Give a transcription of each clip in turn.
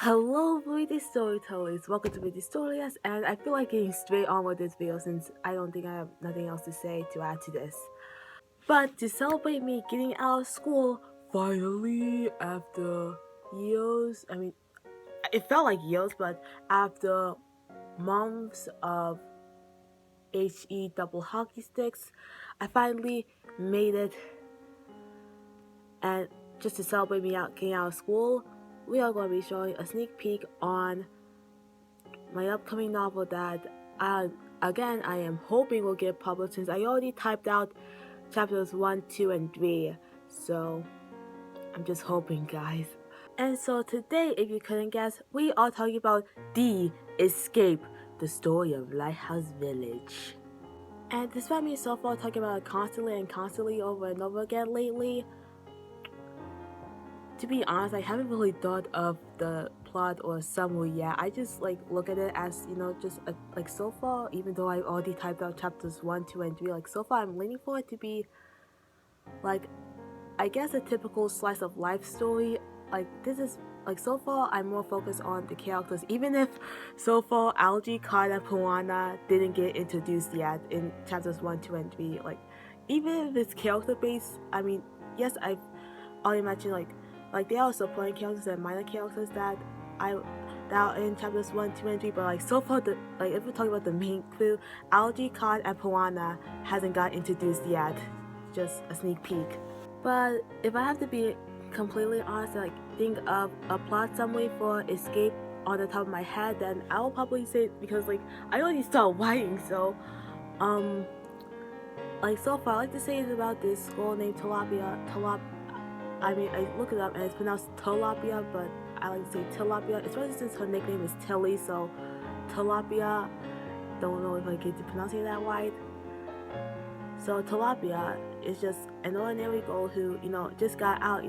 Hello, British storytellers. Welcome to British Stories, and I feel like getting straight on with this video since I don't think I have nothing else to say to add to this. But to celebrate me getting out of school finally after years, it felt like years, but after months of HE double hockey sticks, I finally made it. And just to celebrate me getting out of school, we are going to be showing a sneak peek on my upcoming novel that I am hoping will get published since I already typed out chapters 1, 2, and 3. So I'm just hoping, guys. And so today, if you couldn't guess, we are talking about The Escape, the story of Lighthouse Village. And despite me so far talking about it constantly over and over again lately, to be honest, I haven't really thought of the plot or summary yet. I just look at it as, just so far, even though I already typed out chapters 1, 2, and 3, so far I'm leaning for it to be I guess a typical slice of life story. This is so far I'm more focused on the characters, even if so far Algae, and Piranha didn't get introduced yet in chapters 1, 2, and 3. Even if it's character based, yes, I've already mentioned there are supporting characters and minor characters that are in chapters 1, 2, and 3, but so far if we're talking about the main crew, Algae, and Piranha hasn't got introduced yet. Just a sneak peek. But if I have to be completely honest, think of a plot summary for Escape on the top of my head, then I will probably say, because I already started writing, so so far I like to say it's about this girl named Tilapia. I look it up and it's pronounced Tilapia, but I like to say Tilapia, especially since her nickname is Tilly, so Tilapia. Don't know if I get to pronounce it that right. So Tilapia is just an ordinary girl who, just got out,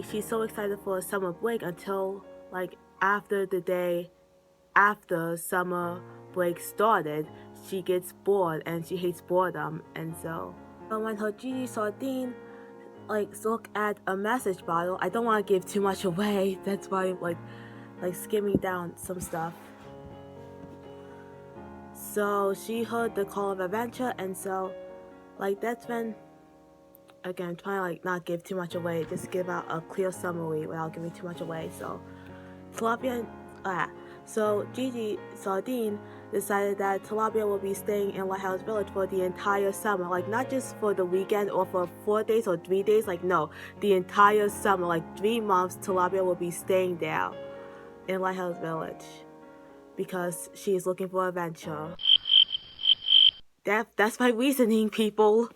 she's so excited for a summer break until, after the day after summer break started, she gets bored and she hates boredom. And so, when her Gigi Sardine look at a message bottle, I don't want to give too much away. That's why I'm skimming down some stuff. So she heard the call of adventure, and so that's when, again, trying to not give too much away, just give out a clear summary without giving too much away. So Gigi Sardine decided that Tilapia will be staying in Lighthouse Village for the entire summer, not just for the weekend or for 4 days or 3 days, no, the entire summer, 3 months, Tilapia will be staying there in Lighthouse Village because she is looking for adventure. That's my reasoning, people.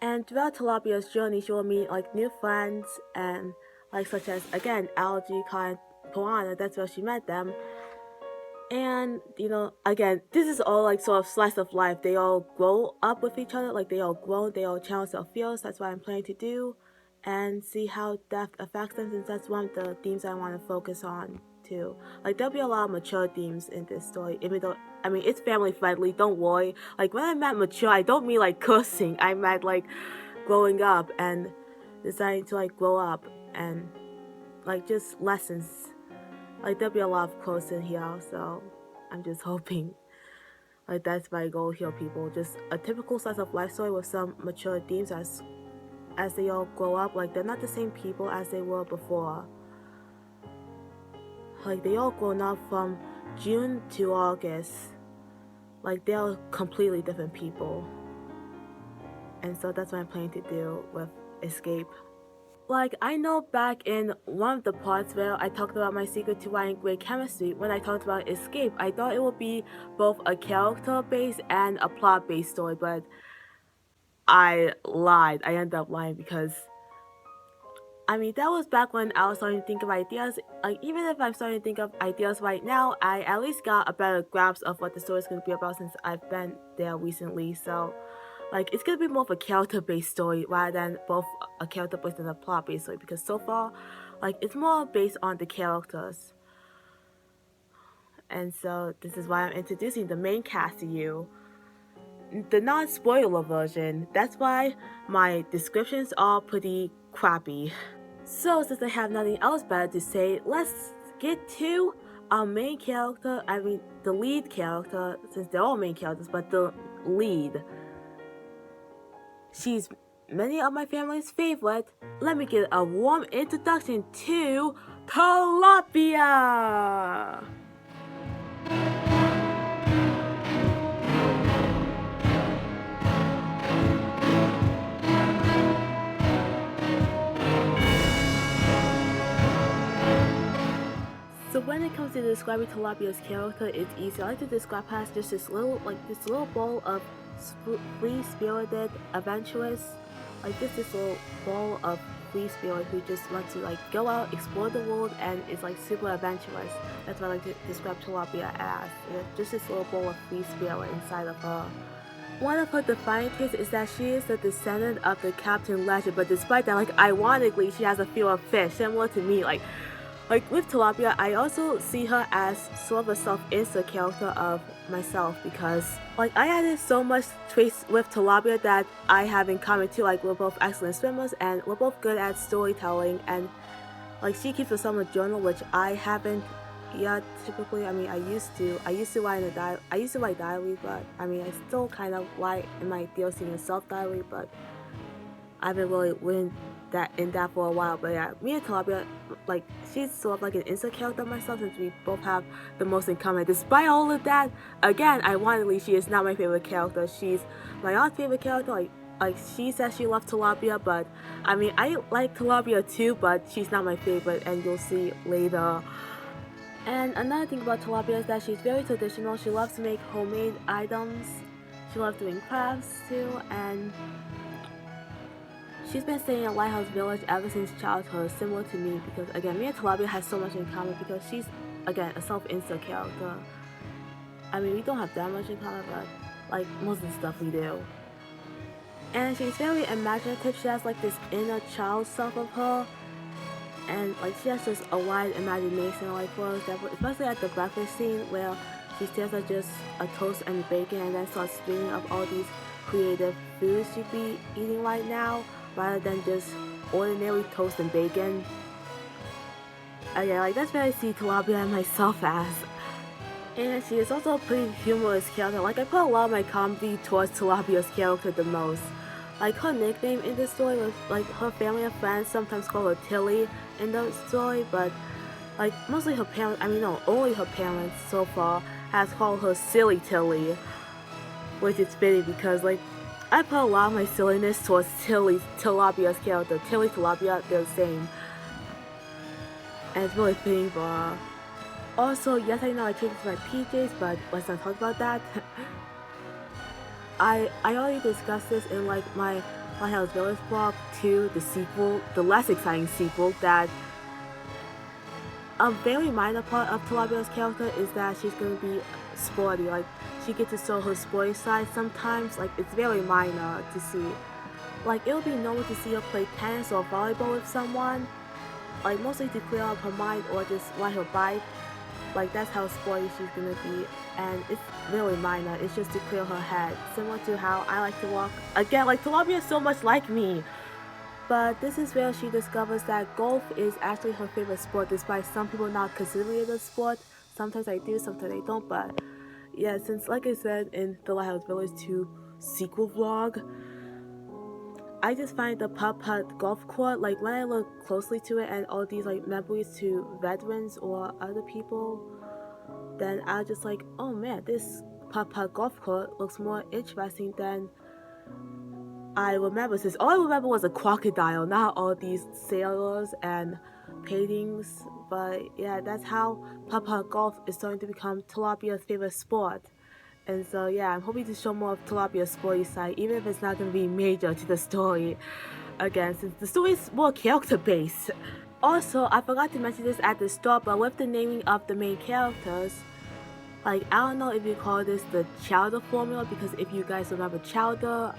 And throughout Tilapia's journey, she will meet new friends and such as, again, Algae, and Piranha. That's where she met them. And again, this is all sort of slice of life. They all grow up with each other, they all grow, they all challenge their fears. That's what I'm planning to do, and see how death affects them, since that's one of the themes I want to focus on too. There'll be a lot of mature themes in this story, even though it's family friendly, don't worry. When I meant mature, I don't mean cursing. I meant growing up and deciding to grow up, and just lessons. There'll be a lot of quotes in here, so I'm just hoping that's my goal here, people. Just a typical slice of life story with some mature themes as they all grow up. They're not the same people as they were before. They all grown up from June to August. They're completely different people. And so that's what I'm planning to do with Escape. I know back in one of the parts where I talked about my secret to writing great chemistry, when I talked about Escape, I thought it would be both a character-based and a plot-based story, but I lied. I ended up lying because that was back when I was starting to think of ideas. Even if I'm starting to think of ideas right now, I at least got a better grasp of what the story is going to be about since I've been there recently. So it's going to be more of a character-based story rather than both a character-based and a plot-based story, because so far, it's more based on the characters. And so this is why I'm introducing the main cast to you. The non-spoiler version. That's why my descriptions are pretty crappy. So since I have nothing else better to say, let's get to our main character, I mean the lead character, since they're all main characters, but the lead. She's many of my family's favorite. Let me get a warm introduction to Tilapia! So when it comes to describing Tilapia's character, it's easy. I like to describe her as just this little bowl of free-spirited adventurers. Like just this little bowl of free spirit who just wants to like go out, explore the world, and is like super adventurous. That's what I like to describe Tilapia as. Just this little bowl of free spirit inside of her. One of her defining traits is that she is the descendant of the Captain Legend, but despite that, like ironically, she has a feel of fish, similar to me. Like with Tilapia, I also see her as sort of a self-insert character of myself because like I added so much traits with Tilapia that I have in common too. Like we're both excellent swimmers and we're both good at storytelling, and like she keeps a summer journal, which I haven't yet. Typically, I mean I used to write diary, but I mean I still kind of write in my dear senior self diary, but I haven't really written in that for a while. But yeah, me and Tilapia, like she's sort of like an insert character myself, since we both have the most in common. Despite all of that, again, ironically, she is not my favorite character. She's my aunt's favorite character. Like she says she loves Tilapia, but I mean I like Tilapia too, but she's not my favorite, and you'll see later. And another thing about Tilapia is that she's very traditional. She loves to make homemade items. She loves doing crafts too, and she's been staying at Lighthouse Village ever since childhood, similar to me, because again, me and Tilapia has so much in common because she's, again, a self-insert character. I mean, we don't have that much in common, but like most of the stuff we do. And she's very imaginative. She has like this inner child self of her, and like she has just a wide imagination. Like for example, especially at the breakfast scene where she stares at just a toast and bacon and then starts dreaming of all these creative foods she'd be eating right now, rather than just ordinary toast and bacon. Okay, like that's what I see Tilapia and myself as. And she is also a pretty humorous character. Like I put a lot of my comedy towards Tilapia's character the most. Like her nickname in the story was like her family and friends sometimes call her Tilly in the story, but like mostly her parents, I mean no, only her parents so far has called her Silly Tilly, which is fitting because like I put a lot of my silliness towards Tilapia's character. Tilly, Tilapia, they're the same. And it's really fitting for her. Also, yes, I know I changed my PJs, but let's not talk about that. I already discussed this in like my Lighthouse Village vlog to the sequel, the less exciting sequel, that a very minor part of Tilapia's character is that she's gonna be sporty. Like she gets to show her sporty side sometimes. Like it's very minor to see. Like it would be normal to see her play tennis or volleyball with someone, like mostly to clear up her mind or just ride her bike. Like that's how sporty she's gonna be, and it's really minor. It's just to clear her head, similar to how I like to walk. Again, like Tilapia is so much like me. But this is where she discovers that golf is actually her favorite sport, despite some people not considering it a sport. Sometimes I do, sometimes I don't, but yeah, since like I said in the Lighthouse Village 2 sequel vlog, I just find the putt golf court, like when I look closely to it and all these like memories to veterans or other people, then I just like, oh man, this putt golf court looks more interesting than I remember, since all I remember was a crocodile, not all these sailors and paintings. But yeah, that's how putt golf is starting to become Tilapia's favorite sport. And so yeah, I'm hoping to show more of Tilapia's sporty side, even if it's not going to be major to the story. Again, since the story is more character based. Also, I forgot to mention this at the start, but with the naming of the main characters, like I don't know if you call this the Chowder formula, because if you guys remember Chowder,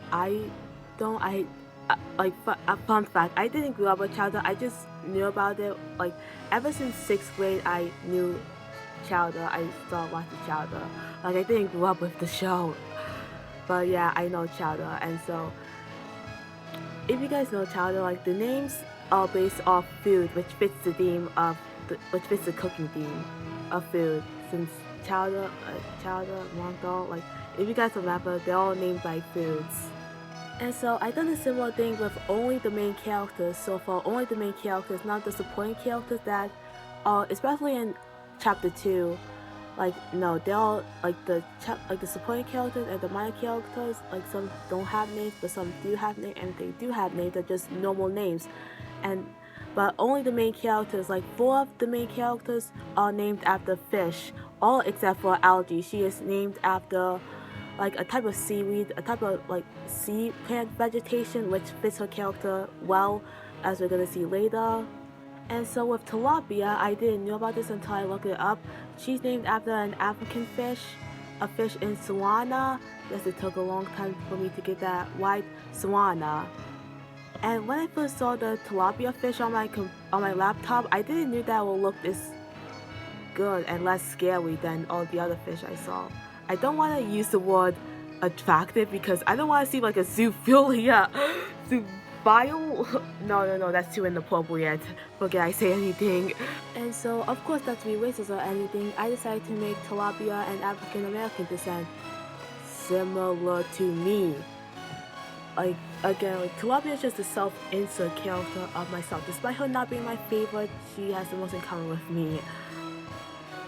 fun fact, I didn't grow up with Chowder. I just knew about it like ever since 6th grade. I knew Chowder. I started watching Chowder. Like I didn't grow up with the show, but yeah, I know Chowder. And so if you guys know Chowder, like the names all based off food, which fits the theme of which fits the cooking theme of food. Since chowder, wonton, like if you guys remember, they're all named by foods. And so I done a similar thing with only the main characters. So for only the main characters, not the supporting characters that are, especially in chapter 2, like no, they're all like the supporting characters and the minor characters. Like some don't have names, but some do have names, and they do have names. They're just normal names, but only the main characters. Like 4 of the main characters are named after fish, all except for Algae. She is named after like a type of seaweed, a type of like sea plant vegetation, which fits her character well, as we're gonna see later. And so with Tilapia, I didn't know about this until I looked it up. She's named after an African fish, a fish in Sawana. Yes, it took a long time for me to get that right, Sawana. And when I first saw the Tilapia fish on my laptop, I didn't know that it would look this good and less scary than all the other fish I saw. I don't want to use the word attractive because I don't want to seem like a zoophilia. Zoophile? No, that's too inappropriate. Forget I say anything. And so, of course, not to be racist or anything, I decided to make Tilapia an African American descent, similar to me. Like, again, like, Tilapia is just a self-insert character of myself. Despite her not being my favorite, she has the most in common with me.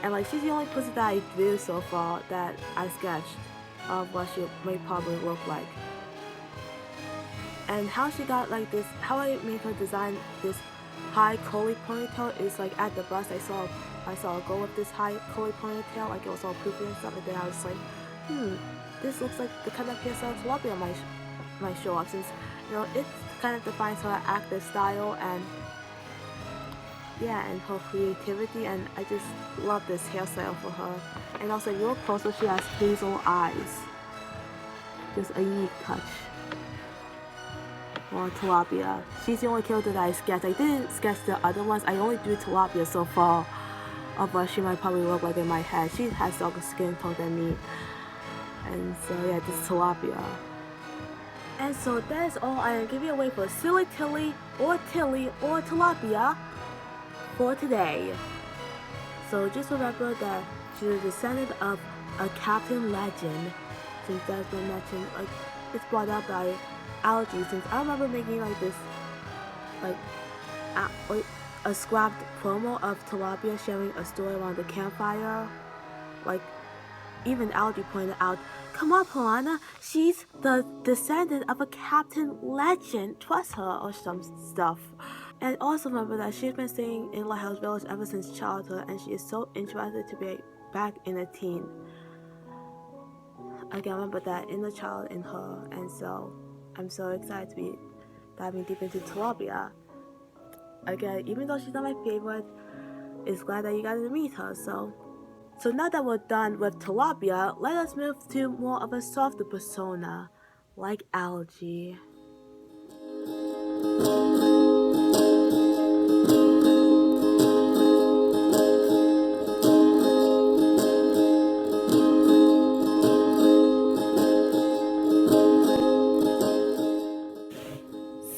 And like, she's the only person that I drew so far that I sketched of what she may probably look like. And how she got like this, how I made her design this high curly ponytail is like at the bust I saw a girl with this high curly ponytail, like it was all poofy and stuff, and then I was like, this looks like the kind of hairstyle Tilapia might show up, since it kind of defines her active style and and her creativity, and I just love this hairstyle for her. And also, if you look closer, she has hazel eyes. Just a unique touch. Or Tilapia. She's the only character that I sketched. I didn't sketch the other ones. I only drew Tilapia so far of what she might probably look like in my head. She has darker skin tone than me. And so yeah, this is Tilapia. And so that is all I am giving away for Silly Tilly or Tilapia for today. So just remember that she's a descendant of a Captain Legend, since that's been mentioned, like it's brought up by Algae, since I remember making like this a scrapped promo of Tilapia sharing a story around the campfire. Like even Algae pointed out, come on Piranha, she's the descendant of a Captain Legend, trust her, or some stuff. And also remember that she's been staying in Lighthouse Village ever since childhood, and she is so interested to be back in a teen. Again, remember that inner child in her, and so I'm so excited to be diving deep into Tilapia. Again, even though she's not my favorite, it's glad that you got to meet her. So now that we're done with Tilapia, let us move to more of a softer persona, like Algae.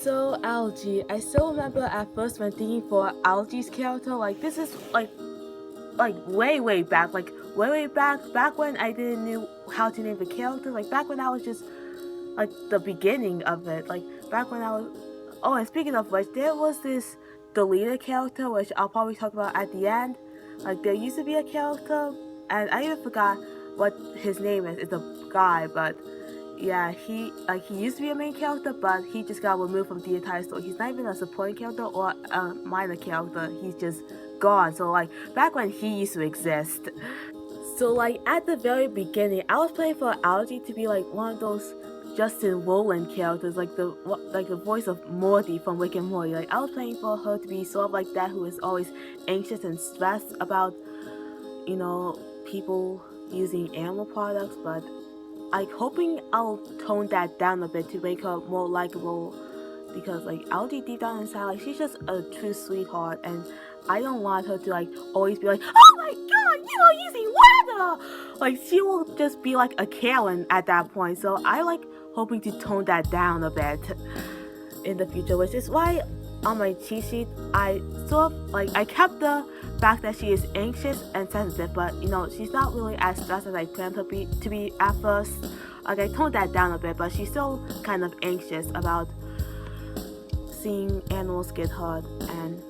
So Algae, I still remember at first when thinking for Algae's character, like this is like way back, back when I didn't know how to name the character, like back when I was just like the beginning of it, like back when I was, and speaking of which, there was this deleted character, which I'll probably talk about at the end. Like there used to be a character, and I even forgot what his name is. It's a guy, but yeah, he used to be a main character, but he just got removed from the entire story. He's not even a supporting character or a minor character. He's just gone. So like back when he used to exist. So like at the very beginning, I was playing for Algae to be like one of those Justin Roiland characters, like the voice of Morty from Rick and Morty. Like I was playing for her to be sort of like that, who is always anxious and stressed about people using animal products, but like hoping I'll tone that down a bit to make her more likable, because like Algae deep down inside, like she's just a true sweetheart, and I don't want her to like always be like, oh my god, you are using water! Like she will just be like a Karen at that point. So I like hoping to tone that down a bit in the future, which is why on my cheat sheet, I sort of like I kept the fact that she is anxious and sensitive, but she's not really as stressed as I planned her to be at first. Like I toned that down a bit, but she's still kind of anxious about seeing animals get hurt. And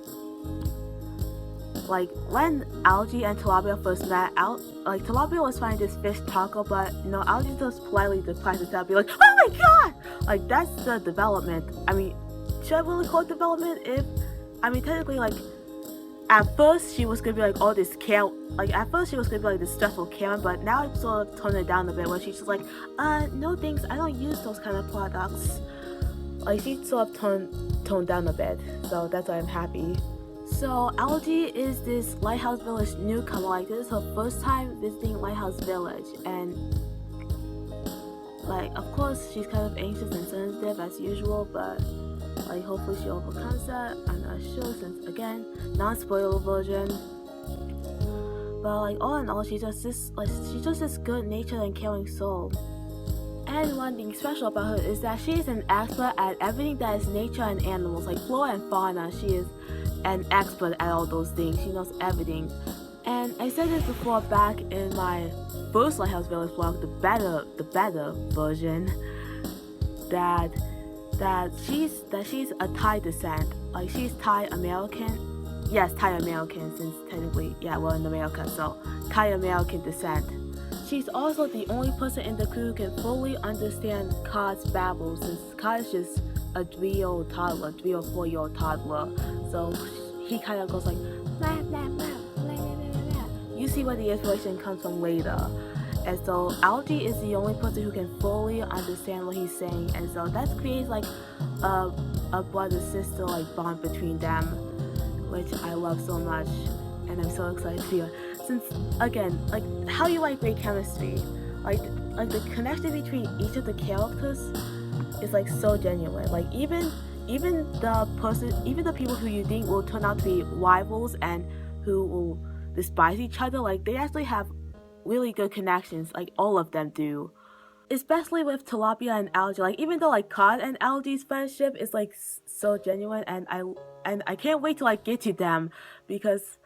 like when Algae and Tilapia first met, Tilapia was finding this fish taco, but Algae just politely declined to be like, oh my god! Like that's the development. I mean, should I really call it development? Technically, like at first she was gonna be like, oh, this Karen. Like at first she was gonna be like this stressful Karen, but now I sort of toned it down a bit where she's just like, no thanks, I don't use those kind of products. Like she sort of toned down a bit, so that's why I'm happy. So Algae is this Lighthouse Village newcomer. Like this is her first time visiting Lighthouse Village, and like of course she's kind of anxious and sensitive as usual, but like hopefully she overcomes that. I'm not sure since again, non-spoiler version. But like all in all, she's just this good-natured and caring soul. And one thing special about her is that she is an expert at everything that is nature and animals, like flora and fauna. She is an expert at all those things. She knows everything. And I said this before back in my first Lighthouse Village vlog, the better version, that she's a Thai descent. Like she's Thai American. Yes, Thai American, since technically, yeah, we're in America, so Thai American descent. She's also the only person in the crew who can fully understand Ka's babble, since Ka is just a 3 or 4-year-old toddler. So he kind of goes like, blah, blah, blah, blah, blah, blah, blah. You see where the inspiration comes from later. And so Algae is the only person who can fully understand what he's saying, and so that creates like a brother-sister like bond between them, which I love so much, and I'm so excited to hear. Since again, like how you like great chemistry, like the connection between each of the characters is like so genuine. Like even the people who you think will turn out to be rivals and who will despise each other, like they actually have really good connections. Like all of them do, especially with Tilapia and Algae. Like even though like Cod and Algae's friendship is like so genuine, and I can't wait to like get to them, because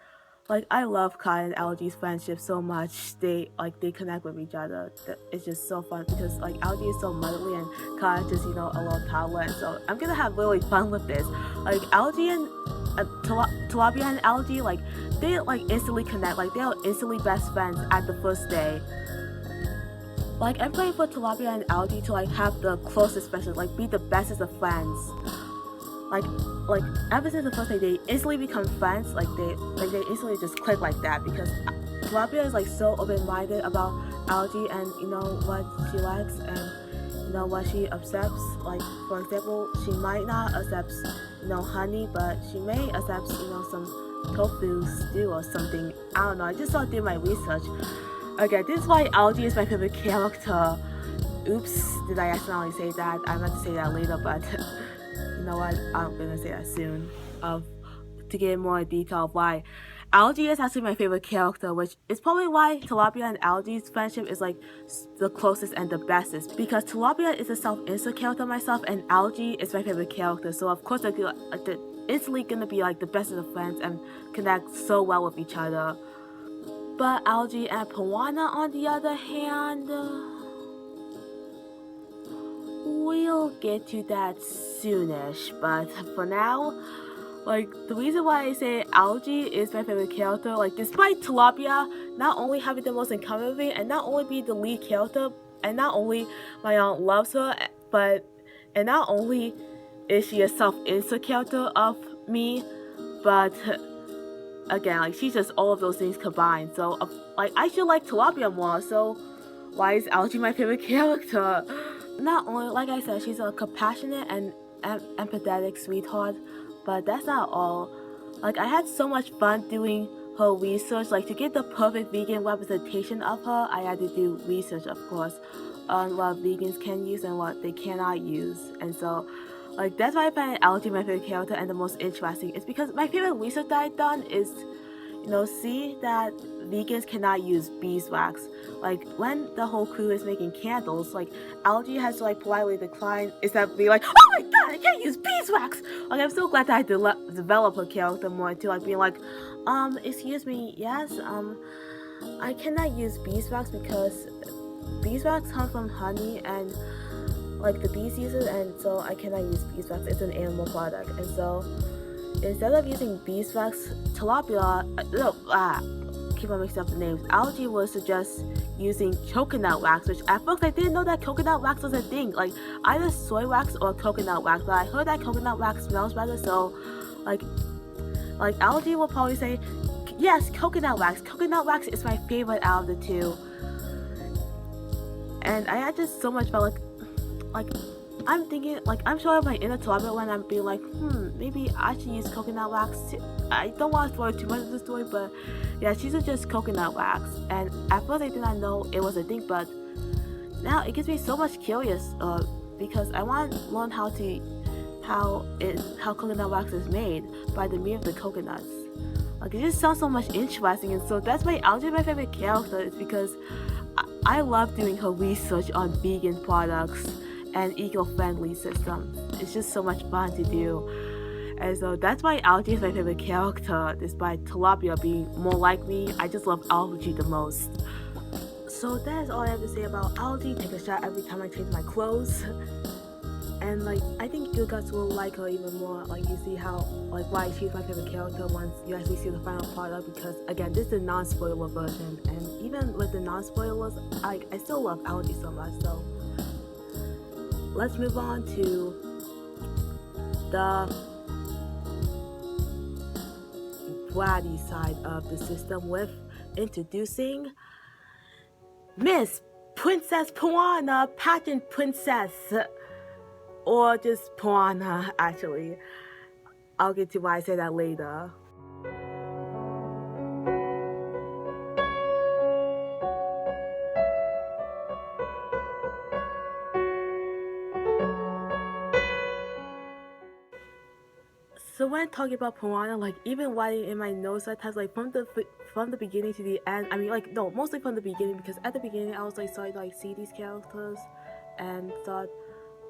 like I love Cod and Algae's friendship so much. They connect with each other. It's just so fun because like Algae is so motherly and Cod is just a little toddler, and so I'm gonna have really fun with this. Like Algae and Tilapia and Algae, like they like instantly connect. Like they are instantly best friends at the first day. Like I'm praying for Tilapia and Algae to like have the closest friendship, like be the bestest of friends. Like ever since the first day, they instantly become friends. Like they instantly just click like that, because Tilapia is like so open-minded about Algae and what she likes and what she accepts. Like for example, she might not accept honey, but she may accept some tofu stew or something. I don't know. I just started doing my research. Okay, this is why Algae is my favorite character. Oops, did I accidentally say that? I meant to say that later, but you know what? I'm gonna say that soon. To get more detail of why Algae is actually my favorite character, which is probably why Tilapia and Algae's friendship is like the closest and the bestest. Because Tilapia is a self-insert character myself, and Algae is my favorite character. So of course they're instantly gonna be like the bestest of friends and connect so well with each other. But Algae and Piranha, on the other hand, we'll get to that soonish. But for now, like the reason why I say Algae is my favorite character, like despite Tilapia not only having the most in common with me and not only being the lead character, and not only my aunt loves her, and not only is she a self-insert character of me, but again, like she's just all of those things combined. So like I should like Tilapia more, so why is Algae my favorite character? Not only, like I said, she's a compassionate and empathetic sweetheart, but that's not all. Like I had so much fun doing her research. Like to get the perfect vegan representation of her, I had to do research, of course, on what vegans can use and what they cannot use. And so like that's why I find Algae my favorite character and the most interesting. It's because my favorite research that I've done is see that vegans cannot use beeswax. Like when the whole crew is making candles, like Algae has to like politely decline instead of being like, oh my god, I can't use beeswax. Like I'm so glad that I developed her character more into like being like, excuse me, yes, I cannot use beeswax because beeswax comes from honey and like the bees use it, and so I cannot use beeswax. It's an animal product, and so instead of using beeswax, Tilapia, keep on mixing up the names. Algae would suggest using coconut wax, which at first I didn't know that coconut wax was a thing. Like either soy wax or coconut wax, but I heard that coconut wax smells better, so like Algae will probably say, yes, coconut wax. Coconut wax is my favorite out of the two. And I had just so much felt like I'm thinking, like I'm sure my inner Tilapia when I'm being like, maybe I should use coconut wax too. I don't want to spoil too much of the story, but yeah, she suggests coconut wax. And at first I did not know it was a thing, but now it gets me so much curious because I want to learn how coconut wax is made by the meat of the coconuts. Like it just sounds so much interesting, and so that's why Algae is my favorite character. Is because I love doing her research on vegan products and eco-friendly systems. It's just so much fun to do, and so that's why Algae is my favorite character. Despite Tilapia being more like me, I just love Algae the most. So that is all I have to say about Algae. Take a shot every time I change my clothes. And like I think you guys will like her even more. Like you see how why she's my favorite character once you actually see the final product, because again this is the non-spoiler version, and even with the non-spoilers, I still love Algae so much. So let's move on to the bratty side of the system with introducing Miss Princess Piranha, Pageant Princess. Or just Piranha, actually. I'll get to why I say that later. So when talking about Piranha, like even writing in my notes sometimes, like from the beginning to the end, I mean like no, mostly from the beginning, because at the beginning I was like starting to like see these characters and thought,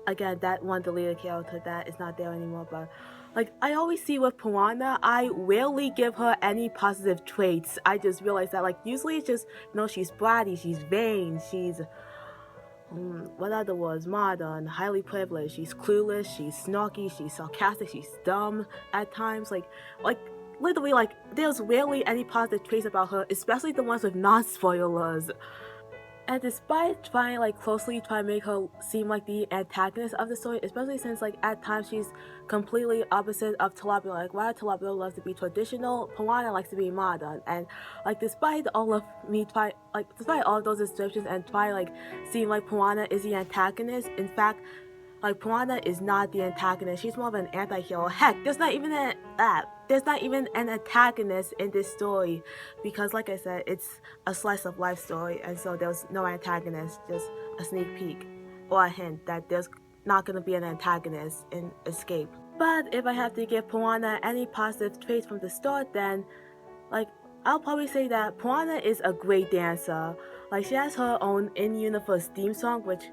again, that one deleted character that is not there anymore, but like I always see with Piranha, I rarely give her any positive traits. I just realized that like usually it's just, she's bratty, she's vain, she's what other words, modern, highly privileged, she's clueless, she's snarky, she's sarcastic, she's dumb at times, like literally like there's rarely any positive traits about her, especially the ones with non-spoilers. And despite trying closely trying to make her seem like the antagonist of the story, especially since like at times she's completely opposite of Tilapia. Like while Tilapia loves to be traditional, Piranha likes to be modern. And like despite all of those descriptions and try seem like Piranha is the antagonist, in fact, like Piranha is not the antagonist. She's more of an anti-hero. Heck, there's not even an antagonist in this story, because like I said, it's a slice of life story, and so there's no antagonist, just a sneak peek or a hint that there's not going to be an antagonist in Escape. But if I have to give Piranha any positive traits from the start, then I'll probably say that Piranha is a great dancer. Like she has her own in-universe theme song, which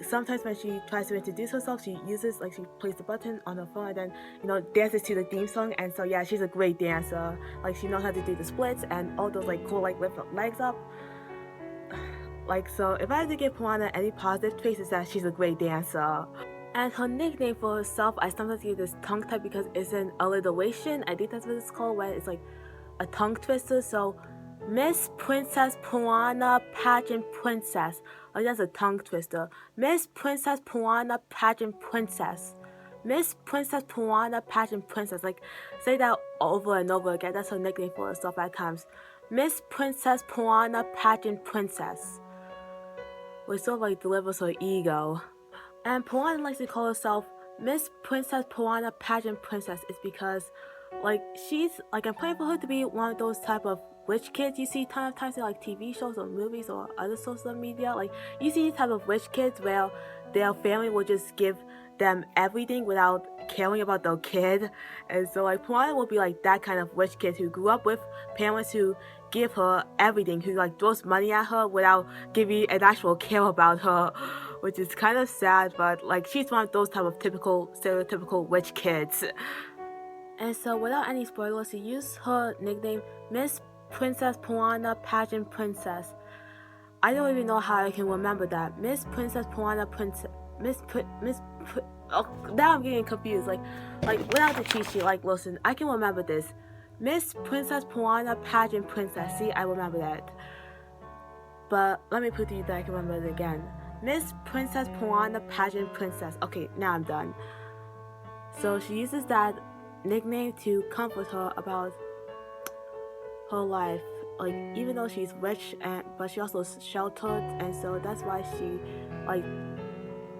sometimes when she tries to introduce herself, she uses she plays the button on her phone and then dances to the theme song. And so yeah, she's a great dancer. She knows how to do the splits and all those cool lift her legs up. So if I had to give Piranha any positive traits, is that she's a great dancer. And her nickname for herself, I sometimes use this tongue tie because it's an alliteration. I think that's what it's called, where it's a tongue twister. So Miss Princess Piranha Pageant Princess. That's a tongue twister. Miss Princess Piranha Pageant Princess. Miss Princess Piranha Pageant Princess. Say that over and over again. That's her nickname for herself at times. Miss Princess Piranha Pageant Princess. Which sort of delivers her ego. And Piranha likes to call herself Miss Princess Piranha Pageant Princess is because she's I'm praying for her to be one of those type of rich kids you see ton of times in TV shows or movies or other social media. You see these type of rich kids where their family will just give them everything without caring about their kid. And so like Piranha will be like that kind of rich kid who grew up with parents who give her everything, who like throws money at her without giving an actual care about her, which is kind of sad, but like she's one of those type of typical stereotypical rich kids. And so without any spoilers, she used her nickname Miss Princess Piranha Pageant Princess. I don't even know how I can remember that. Miss Princess Piranha Princess. Oh, now I'm getting confused. Like without the cheat sheet. Like, listen, I can remember this. Miss Princess Piranha Pageant Princess. See, I remember that. But let me put to you that I can remember it again. Miss Princess Piranha Pageant Princess. Okay, now I'm done. So she uses that nickname to comfort her about her life. Like, even though she's rich, but she also is sheltered, and so that's why she like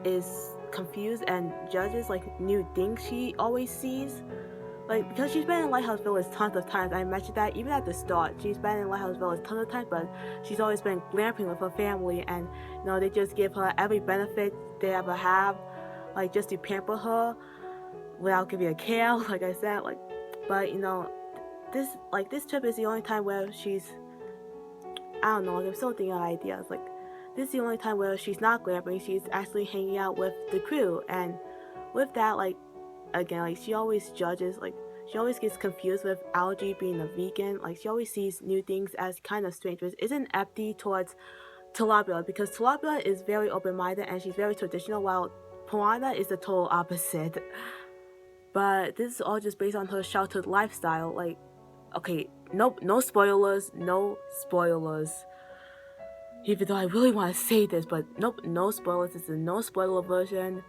is confused and judges like new things she always sees. Like, because she's been in Lighthouse Village tons of times. I mentioned that even at the start. She's been in Lighthouse Village tons of times, but she's always been glamping with her family, and they just give her every benefit they ever have, like just to pamper her without giving a care. Like I said, like, but this trip is the only time where she's, I don't know, like I'm still thinking of ideas. Like, this is the only time where she's not glamping, she's actually hanging out with the crew. And with that, like, again, like, she always judges, like, she always gets confused with Algae being a vegan. Like, she always sees new things as kind of strange, which isn't empty towards Tilapia, because Tilapia is very open-minded and she's very traditional, while Piranha is the total opposite. But this is all just based on her sheltered lifestyle. Like, okay, no spoilers, even though I really want to say this, but nope, no spoilers. This is a no spoiler version.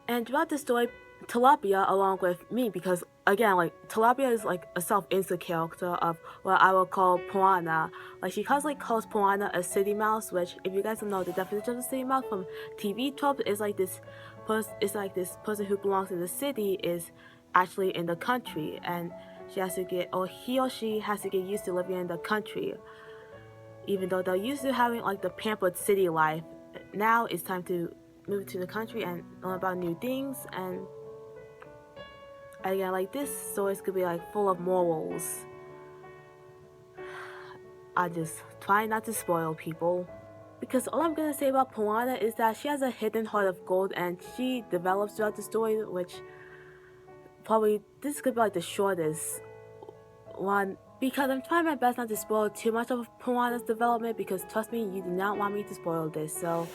And throughout the story, Tilapia, along with me, because again, like, Tilapia is like a self-insert character of what I would call Piranha. Like, she constantly calls Piranha a city mouse, which, if you guys don't know the definition of a city mouse from TV tropes, is like this person who belongs in the city is actually in the country, and he or she has to get used to living in the country. Even though they're used to having like the pampered city life, now it's time to move to the country and learn about new things. And again, like, this story could be like full of morals. I just try not to spoil people, because all I'm gonna say about Piranha is that she has a hidden heart of gold, and she develops throughout the story, which probably this could be like the shortest one, because I'm trying my best not to spoil too much of Piranha's development, because trust me, you do not want me to spoil this. So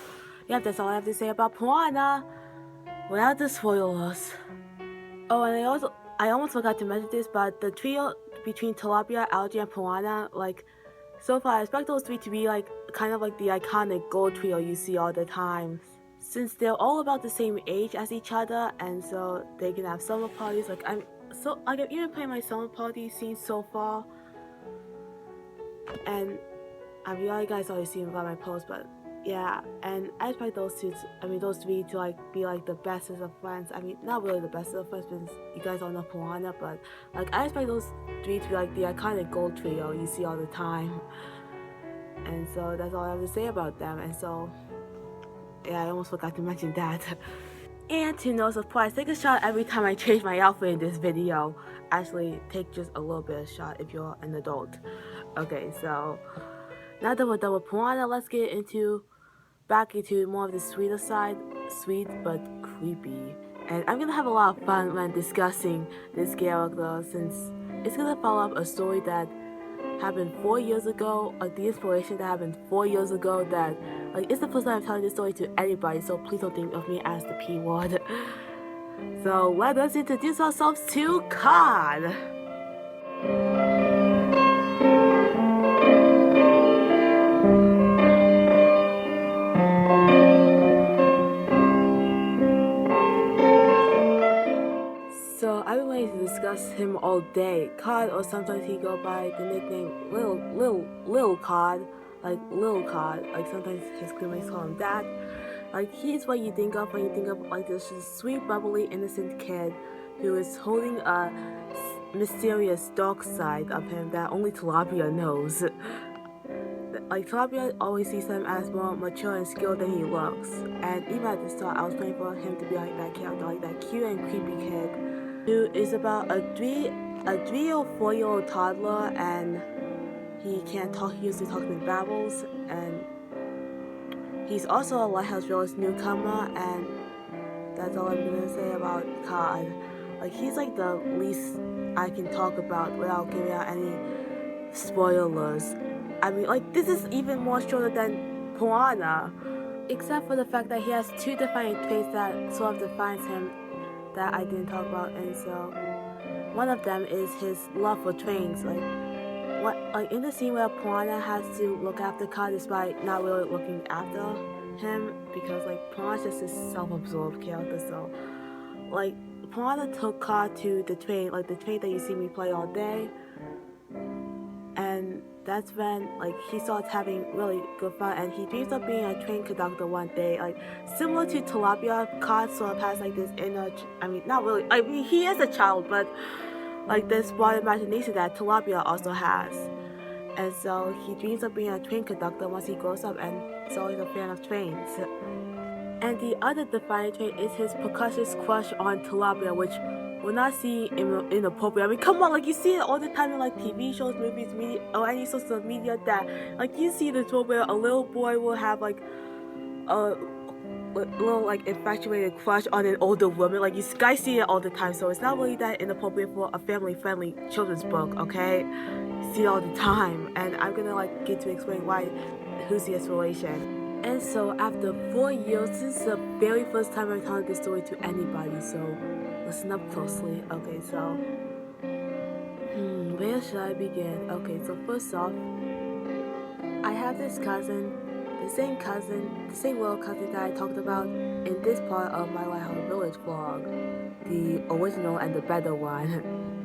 yeah, that's all I have to say about Piranha without the spoilers. Oh, and I almost forgot to mention this, but the trio between Tilapia, Algae, and Piranha, like, so far I expect those three to be like kind of like the iconic gold trio you see all the time, since they're all about the same age as each other, and so they can have summer parties. Like, I'm even playing my summer party scene so far, and I mean, you guys already seen about my post, but yeah, and I expect those three to like be like the bestest of friends. I mean, not really the bestest of friends, because you guys all know Piranha, but like, I expect those three to be like the iconic gold trio you see all the time. And so that's all I have to say about them. And so yeah, I almost forgot to mention that. And to no surprise, take a shot every time I change my outfit in this video. Actually, take just a little bit of shot if you're an adult. Okay, so now that we're done with Piranha, let's get back into more of the sweeter side. Sweet but creepy. And I'm gonna have a lot of fun when discussing this character, since it's gonna follow up a story that happened 4 years ago, like the inspiration that happened 4 years ago, that like, it's the first time I'm telling this story to anybody, so please don't think of me as the P word. So let us introduce ourselves to Cod. So I've been waiting to discuss him all day. Cod, or sometimes he go by the nickname Lil Cod, like Lil Cod. Like, sometimes his crewmates call him that. Like, he's what you think of when you think of like this sweet, bubbly, innocent kid who is holding a mysterious dark side of him that only Tilapia knows. like Tilapia always sees him as more mature and skilled than he looks. And even at the start, I was praying for him to be like that character, like that cute and creepy kid who is about a 3 or 4-year-old toddler, and he can't talk. He usually talks in babbles, and he's also a Lighthouse Village newcomer, and that's all I'm gonna say about Cod. Like, he's like the least I can talk about without giving out any spoilers. I mean, like, this is even more shorter than Piranha, except for the fact that he has 2 defining traits that sort of defines him that I didn't talk about. And so one of them is his love for trains. Like in the scene where Piranha has to look after Cod despite not really looking after him, because like Piranha's just this self-absorbed character. So like Piranha took Cod to the train, like the train that you see me play all day, and that's when like he starts having really good fun, and he dreams of being a train conductor one day. Like similar to Tilapia, Cod sort of has like this inner, I mean not really, I mean he is a child, but like this broad imagination that Tilapia also has. And so he dreams of being a train conductor once he grows up, and so he's a fan of trains. And the other defining trait is his precocious crush on Tilapia, which we're not seeing inappropriate. I mean, come on, like you see it all the time in like TV shows, movies, media, or any sorts of media that like you see the trope where a little boy will have like a little like infatuated crush on an older woman. Like you guys see it all the time, so it's not really that inappropriate for a family-friendly children's book, okay? You see it all the time, and I'm gonna like get to explain who's the inspiration. And so after 4 years, this is the very first time I'm telling this story to anybody, so listen up closely. Okay, so where should I begin? Okay, so first off, I have this cousin, the same little cousin that I talked about in this part of my Lighthouse Village vlog, the original and the better one.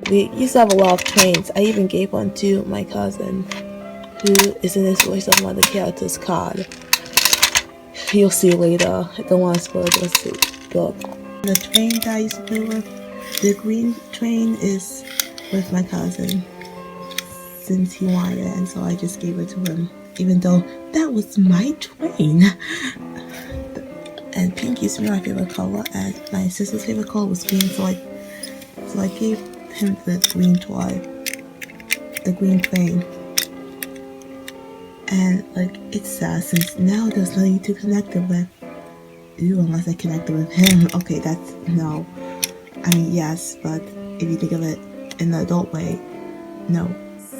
We used to have a lot of trains. I even gave one to my cousin, who is in this voice of one of the characters, Cod. You'll see later. I don't want to spoil the book. The train that I used to play with, the green train, is with my cousin since he wanted it, and so I just gave it to him, even though that was my train. And pink used to be my favorite color, and my sister's favorite color was green, so I gave him the green toy, the green train. And like, it's sad since now there's nothing to connect it with. Ew, unless I connect it with him. Okay, that's no. I mean, yes, but if you think of it in the adult way, no.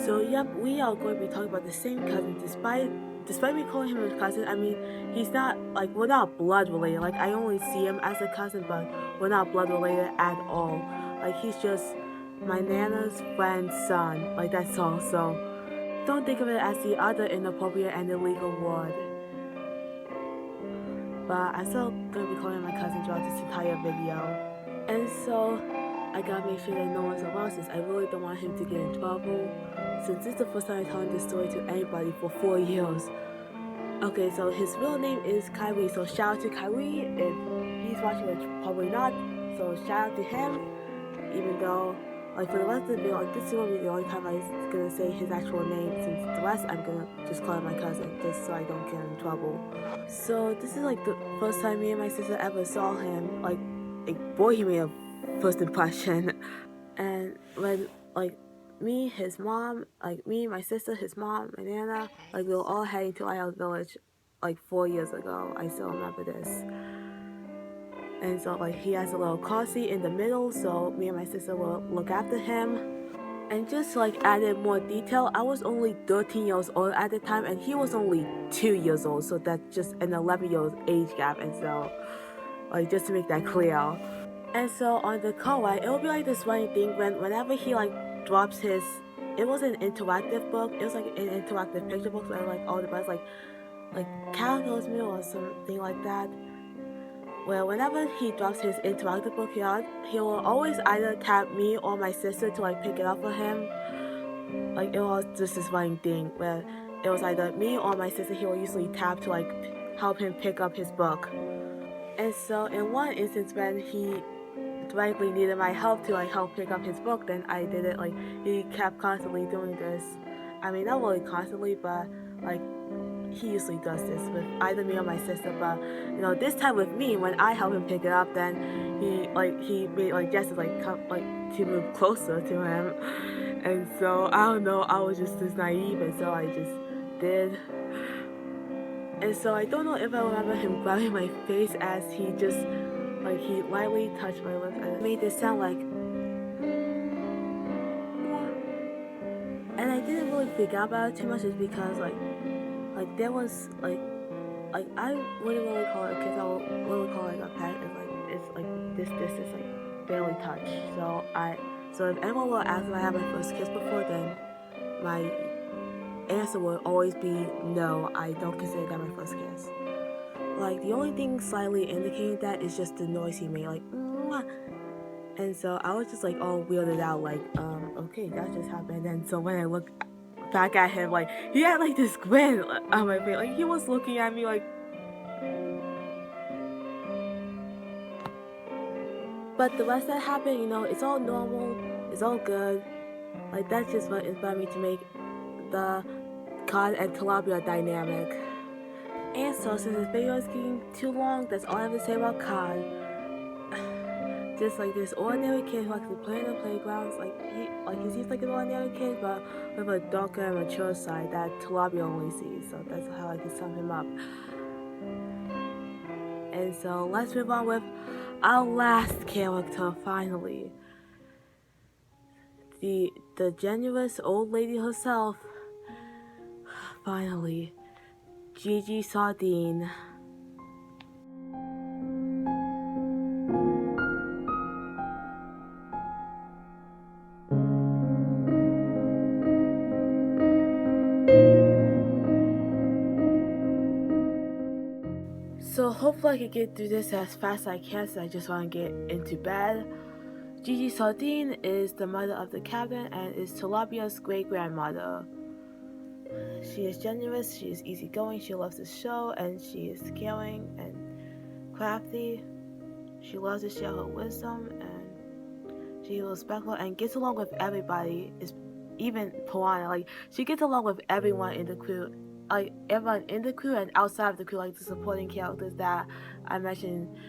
So yep, we are going to be talking about the same cousin, despite me calling him a cousin. I mean, he's not like, we're not blood related. Like, I only see him as a cousin, but we're not blood related at all. Like, he's just my Nana's friend's son. Like, that's all. So don't think of it as the other inappropriate and illegal word. But I'm still going to be calling my cousin throughout this entire video. And so I gotta make sure that no one's around, since I really don't want him to get in trouble, since this is the first time I'm telling this story to anybody for 4 years. Okay, so his real name is Kyrie, so shout out to Kyrie. If he's watching, which probably not, so shout out to him. Even though, like, for the rest of the video, like, this is gonna be the only time I'm gonna say his actual name, since the rest I'm gonna just call him my cousin, just so I don't get in trouble. So this is like the first time me and my sister ever saw him. Like boy, he made a first impression. And when like me, his mom, like me, my sister, his mom, my Nana, like we were all heading to Lighthouse Village like 4 years ago. I still remember this. And so like he has a little car seat in the middle, so me and my sister will look after him. And just like added more detail, I was only 13 years old at the time, and he was only 2 years old, so that's just an 11-year age gap. And so like, just to make that clear. And so on the car ride, it will be like this funny thing whenever he like drops his, it was an interactive book, it was like an interactive picture book, so like all the buttons, like Calico's Meal or something like that, where whenever he drops his interactive book here, he will always either tap me or my sister to like pick it up for him. Like, it was just this funny thing where it was either me or my sister he will usually tap to like help him pick up his book. And so in one instance when he directly needed my help to like help pick up his book, then I did it. Like, he kept constantly doing this. I mean, not really constantly, but like he usually does this with either me or my sister, but this time with me, when I help him pick it up, then he made like gestures like come like to move closer to him, and so I don't know, I was just this naive, and so I just did. And so I don't know if I remember him grabbing my face as he just he lightly touched my lips and made this sound like. And I didn't really freak out about it too much, is because there was I wouldn't really call it a kiss. I would really call it a pet. It's like this distance, like barely touch. So if anyone will ask if I had my first kiss before, then my answer would always be no. I don't consider that my first kiss. Like the only thing slightly indicating that is just the noise he made, like mwah. And so I was just like all weirded out, like okay, that just happened. And so when I looked back at him, like he had like this grin on my face, like he was looking at me like. But the rest that happened, it's all normal, it's all good. Like that's just what inspired me to make the cod and tilapia dynamic. And so since this video is getting too long, that's all I have to say about cod. Just like this ordinary kid who likes to play in the playgrounds, he seems like an ordinary kid, but with a darker and mature side that Tilapia only sees. So that's how I can sum him up. And so let's move on with our last character. Finally, the generous old lady herself. Finally, Gigi Sardine. So hopefully I can get through this as fast as I can, so I just want to get into bed. Gigi Sardine is the mother of the captain and is Tilapia's great-grandmother. She is generous, she is easygoing, she loves the show, and she is caring and crafty. She loves to share her wisdom, and she is respectful and gets along with everybody, even Piranha. Like, she gets along with everyone in the crew. Like, everyone in the crew and outside of the crew, like the supporting characters that I mentioned in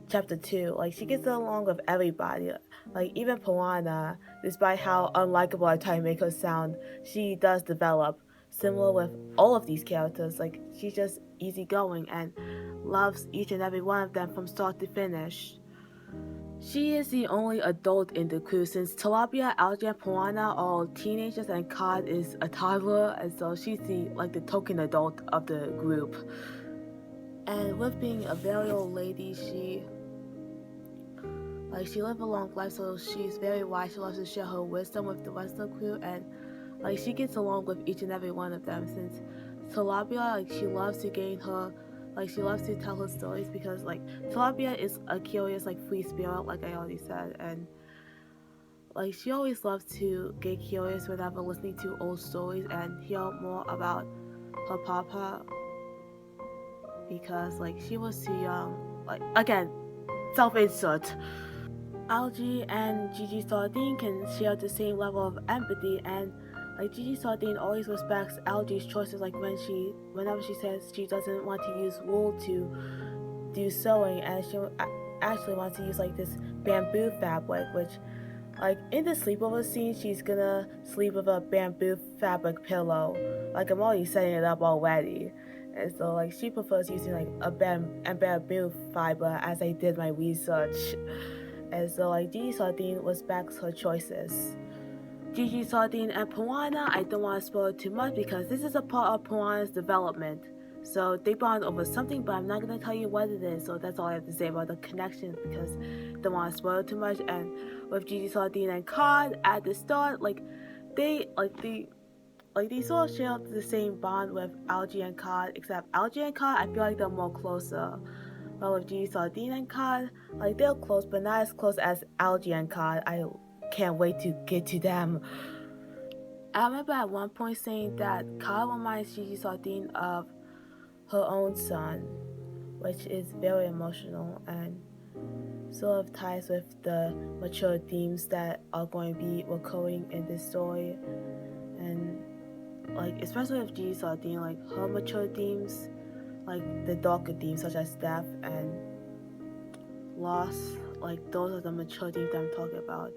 chapter 2. Like, she gets along with everybody. Like, even Piranha, despite how unlikable I try to make her sound, she does develop. Similar with all of these characters, like, she's just easygoing and loves each and every one of them from start to finish. She is the only adult in the crew, since Tilapia, Algae, and Piranha are all teenagers and Cod is a toddler, and so she's the token adult of the group. And with being a very old lady, she lived a long life, so she's very wise. She loves to share her wisdom with the rest of the crew, and she gets along with each and every one of them. Since Tilapia, she loves to gain her. She loves to tell her stories because, Tilapia is a curious, free spirit, like I already said. And, she always loves to get curious whenever listening to old stories and hear more about her papa. Because, she was too young. Again, self-insert. Algae and Gigi Sardine can share the same level of empathy, and Gigi Sardine always respects Algae's choices, whenever she says she doesn't want to use wool to do sewing, and she actually wants to use this bamboo fabric, which in the sleepover scene she's gonna sleep with a bamboo fabric pillow. I'm already setting it up already. And so she prefers using a bamboo fiber, as I did my research. And so Gigi Sardine respects her choices. Gigi Sardine and Piranha, I don't want to spoil too much because this is a part of Piranha's development. So they bond over something, but I'm not going to tell you what it is. So that's all I have to say about the connections because I don't want to spoil too much. And with Gigi Sardine and Cod at the start, they sort of share the same bond with Algae and Cod, except Algae and Cod, I feel like they're more closer. But with Gigi Sardine and Cod, they're close, but not as close as Algae and Cod. I can't wait to get to them. I remember at one point saying that Cod reminds Gigi Sardine of her own son, which is very emotional and sort of ties with the mature themes that are going to be recurring in this story. And like especially with Gigi Sardine, like her mature themes, like the darker themes such as death and loss, like those are the mature themes that I'm talking about.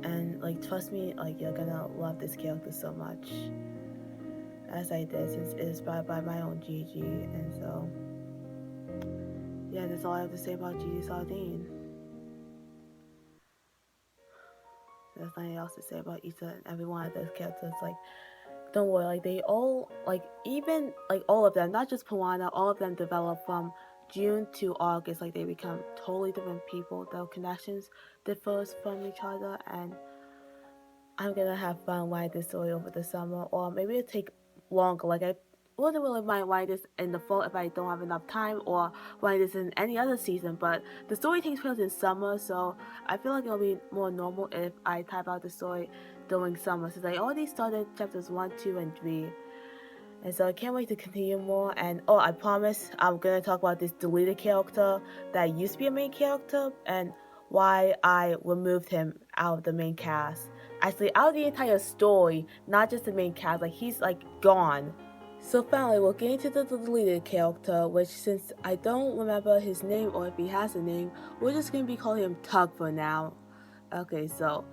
And like trust me, like you're gonna love this character so much, as I did, since it is inspired by my own Gigi. And so yeah, that's all I have to say about Gigi Sardine. There's nothing else to say about each and every one of those characters. Like, don't worry, like they all, like even like all of them, not just Piranha, all of them develop from June to August. Like they become totally different people. Their connections differ from each other, and I'm gonna have fun writing this story over the summer, or maybe it'll take longer. Like I wouldn't really mind writing this in the fall if I don't have enough time, or writing this in any other season. But the story takes place in summer, so I feel like it'll be more normal if I type out the story during summer, since I already started chapters 1, 2, and 3. And so I can't wait to continue more. And oh, I promise I'm gonna talk about this deleted character that used to be a main character and why I removed him out of the main cast. Actually, out of the entire story, not just the main cast. Like he's like gone. So finally, we'll get into the deleted character, which since I don't remember his name or if he has a name, we're just gonna be calling him Tug for now. Okay, so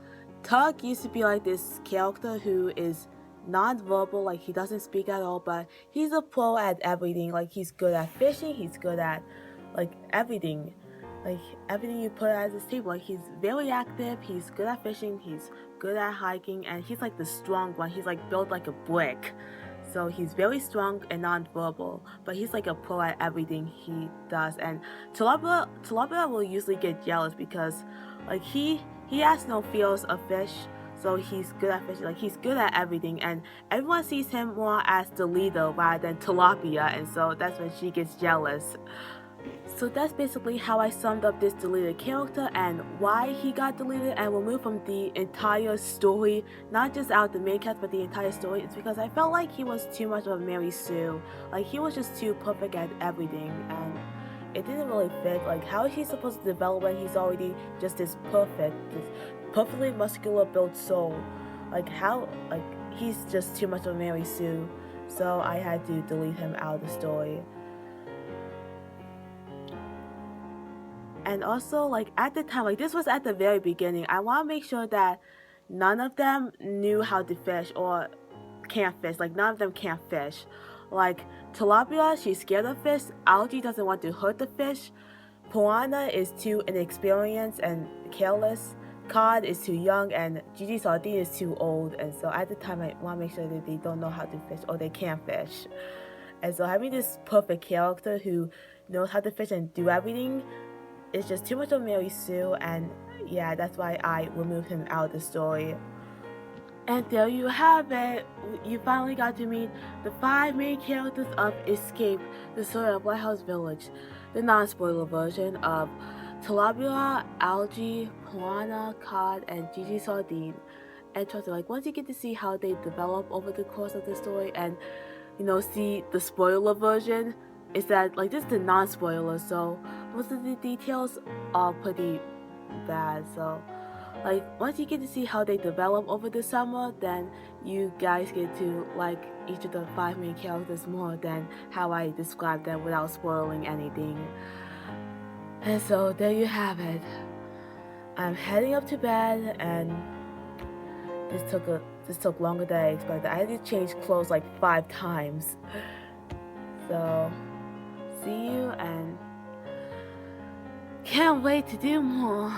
Tug used to be like this character who is non-verbal, like he doesn't speak at all, but he's a pro at everything. Like he's good at fishing, he's good at like everything you put at his table. Like he's very active, he's good at fishing, he's good at hiking, and he's like the strong one. He's like built like a brick, so he's very strong and non-verbal, but he's like a pro at everything he does. And Tilapia will usually get jealous because like he has no fears of fish. So he's good at fishing, like he's good at everything, and everyone sees him more as the leader rather than Tilapia, and so that's when she gets jealous. So that's basically how I summed up this deleted character and why he got deleted and removed from the entire story, not just out the main cast but the entire story. It's because I felt like he was too much of a Mary Sue. Like he was just too perfect at everything, and it didn't really fit. Like how is he supposed to develop when he's already just this perfectly muscular built soul? Like how, like he's just too much of a Mary Sue. So I had to delete him out of the story. And also, like at the time, like this was at the very beginning, I want to make sure that none of them knew how to fish or can't fish. Like none of them can't fish. Like Tilapia, she's scared of fish. Algae doesn't want to hurt the fish. Piranha is too inexperienced and careless. Cod is too young, and Gigi Sardine is too old. And so at the time, I want to make sure that they don't know how to fish or they can't fish. And so having this perfect character who knows how to fish and do everything, it's just too much of Mary Sue, and yeah, that's why I removed him out of the story. And there you have it. You finally got to meet the 5 main characters of Escape, the story of Lighthouse Village, the non-spoiler version of Tilapia, Algae, Piranha, Cod, and Gigi Sardine. And trust me, like once you get to see how they develop over the course of the story and see the spoiler version, is that like this is the non-spoiler, so most of the details are pretty bad. So like once you get to see how they develop over the summer, then you guys get to like each of the 5 main characters more than how I described them without spoiling anything. And so there you have it. I'm heading up to bed, and this took longer than I expected. I had to change clothes like 5 times. So see you, and can't wait to do more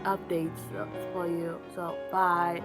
updates for you. So bye.